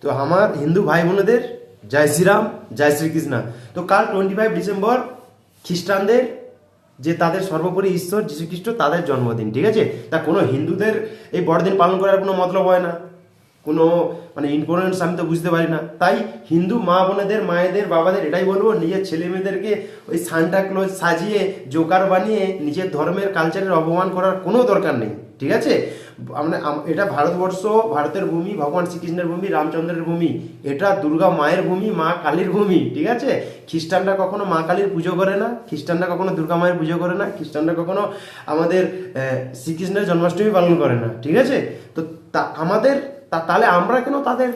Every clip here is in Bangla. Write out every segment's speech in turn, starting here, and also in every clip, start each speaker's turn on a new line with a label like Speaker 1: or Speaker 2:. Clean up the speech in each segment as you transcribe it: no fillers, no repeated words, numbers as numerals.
Speaker 1: তো আমার হিন্দু ভাই বোনেদের জয় শ্রীরাম, জয় শ্রীকৃষ্ণ। তো কাল 25 ডিসেম্বর খ্রিস্টানদের যে তাদের সর্বোপরি ঈশ্বর যীশুখ্রিস্ট তাদের জন্মদিন, ঠিক আছে। তা কোনো হিন্দুদের এই বড়দিন পালন করার কোনো মতলব হয় না, কোনো মানে ইম্পর্টেন্স আমি তো বুঝতে পারি না। তাই হিন্দু মা বোনেদের, মায়েদের, বাবাদের এটাই বলবো, নিজের ছেলে মেয়েদেরকে ওই সান্টা ক্লজ সাজিয়ে জোকার বানিয়ে নিজের ধর্মের কালচারের অপমান করার কোনো দরকার নেই, ঠিক আছে। মানে এটা ভারতবর্ষ, ভারতের ভূমি, ভগবান শ্রীকৃষ্ণের ভূমি, রামচন্দ্রের ভূমি, এটা দুর্গা মায়ের ভূমি, মা কালীর ভূমি, ঠিক আছে। খ্রিস্টানরা কখনো মা কালীর পুজো করে না, খ্রিস্টানরা কখনো দুর্গা মায়ের পুজো করে না, খ্রিস্টানরা কখনো আমাদের শ্রীকৃষ্ণের জন্মাষ্টমী পালন করে না, ঠিক আছে। তো আমাদের তাহলে আমরা কেন তাদের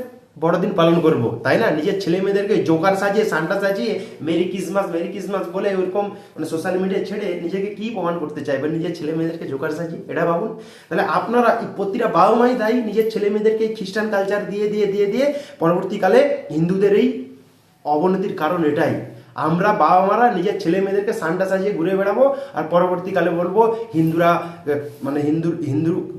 Speaker 1: বড়দিন পালন করব, তাই না? নিজের ছেলে মেয়েদেরকে জোকার সাজিয়ে, সান্টা সাজিয়ে মেরি ক্রিসমাস, মেরি ক্রিসমাস বলে ওইরকম মানে সোশ্যাল মিডিয়ায় ছেড়ে নিজেকে কি প্রমাণ করতে চাইবেন নিজের ছেলে মেয়েদেরকে জোকার সাজিয়ে? এটা ভাবুন। তাহলে আপনারা প্রতিটা বাবা মাই দায়ী নিজের ছেলে মেয়েদেরকে খ্রিস্টান কালচার দিয়ে দিয়ে দিয়ে দিয়ে পরবর্তীকালে হিন্দুদের এই অবনতির কারণ এটাই। আমরা বাবা মারা নিজের ছেলে মেয়েদেরকে সান্টা সাজিয়ে ঘুরে বেড়াবো, আর পরবর্তীকালে বলবো হিন্দুরা মানে হিন্দু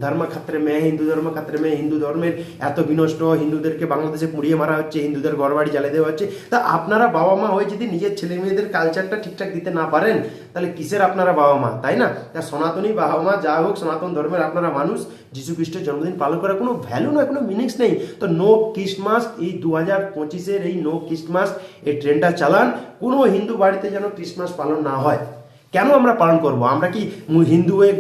Speaker 1: ধর্ম খাত্রে মেয়ে, হিন্দু ধর্ম খাত্রে মেয়ে, হিন্দু ধর্মের এত বিনষ্ট, হিন্দুদেরকে বাংলাদেশে পুড়িয়ে মারা হচ্ছে, হিন্দুদের ঘরবাড়ি জ্বালিয়ে দেওয়া হচ্ছে। তা আপনারা বাবা মা হয়ে যদি নিজের ছেলে মেয়েদের কালচারটা ঠিকঠাক দিতে না পারেন, তাহলে কিসের আপনারা বাবা মা, তাই না? তা সনাতনী বাবা মা যা হোক, সনাতন ধর্মের আপনারা মানুষ, যীশু খ্রিস্টের জন্মদিন পালন করার কোনো ভ্যালু নয়, কোনো মিনিংস নেই। তো নো ক্রিসমাস, এই 2025-এর এই নো ক্রিসমাস এই ট্রেনটা চালান। কোনো হিন্দু বাড়িতে যেন ক্রিসমাস পালন না হয়। কেন আমরা পালন করব? আমরা কি হিন্দু হয়ে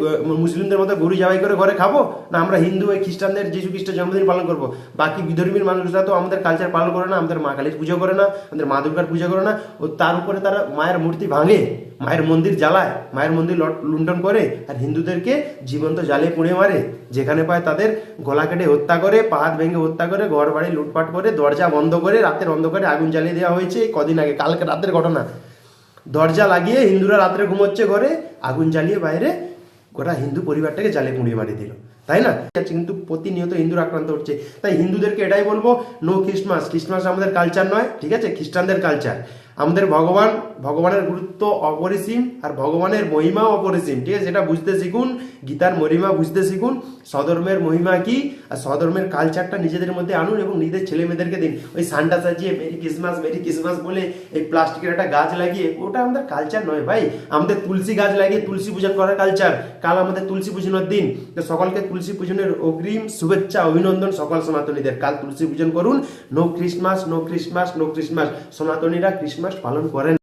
Speaker 1: মুসলিমদের মতো গরু জবাই করে ঘরে খাবো? না আমরা হিন্দু হয়ে খ্রিস্টানদের যীশু খ্রিস্টের জন্মদিন পালন করব? বাকি বিধর্মীর মানুষরা তো আমাদের কালচার পালন করে না, আমাদের মা কালীর পুজো করে না, আমাদের মা দুর্গার পুজো করে না, ও তার উপরে তারা মায়ের মূর্তি ভাঙে, মায়ের মন্দির জ্বালায়, মায়ের মন্দির লুণ্ঠন করে, আর হিন্দুদেরকে জীবন্ত জ্বালিয়ে পুড়ে মারে, যেখানে পায় তাদের গলা কেটে হত্যা করে, পা হাত ভেঙে হত্যা করে, ঘর বাড়ি লুটপাট করে, দরজা বন্ধ করে, রাতের অন্ধকারে আগুন জ্বালিয়ে দেওয়া হয়েছে কদিন আগে, কালকে রাতের ঘটনা। দরজা লাগিয়ে হিন্দুরা রাত্রে ঘুমোচ্ছে ঘরে, আগুন জ্বালিয়ে বাইরে গোটা হিন্দু পরিবারটাকে জ্বালিয়ে পুড়িয়ে মারিয়ে দিল, তাই না? কিন্তু প্রতিনিয়ত হিন্দুরা আক্রান্ত হচ্ছে। তাই হিন্দুদেরকে এটাই বলবো, নো ক্রিসমাস। ক্রিসমাস আমাদের কালচার নয়, ঠিক আছে, খ্রিস্টানদের কালচার। আমাদের ভগবানের গুরুত্ব অপরিসীম, আর ভগবানের মহিমাও অপরিসীম, ঠিক আছে। এটা বুঝতে শিখুন, গীতার মহিমা বুঝতে শিখুন, স্বধর্মের মহিমা কি আর স্বধর্মের কালচারটা নিজেদের মধ্যে আনুন এবং নিজেদের ছেলে মেয়েদেরকে দিন। ওই সান্টা সাজিয়ে মেরি ক্রিসমাস বলে এই প্লাস্টিকের একটা গাছ লাগিয়ে, ওটা আমাদের কালচার নয় ভাই। আমাদের তুলসী গাছ লাগিয়ে তুলসী পূজন করার কালচার। কাল আমাদের তুলসী পূজনের দিন, তো সকলকে তুলসী পূজনের অগ্রিম শুভেচ্ছা, অভিনন্দন সকল সনাতনীদের। কাল তুলসী পূজন করুন। No Christmas, no Christmas, no Christmas. সনাতনীরা ক্রিসমাস পালন করেন।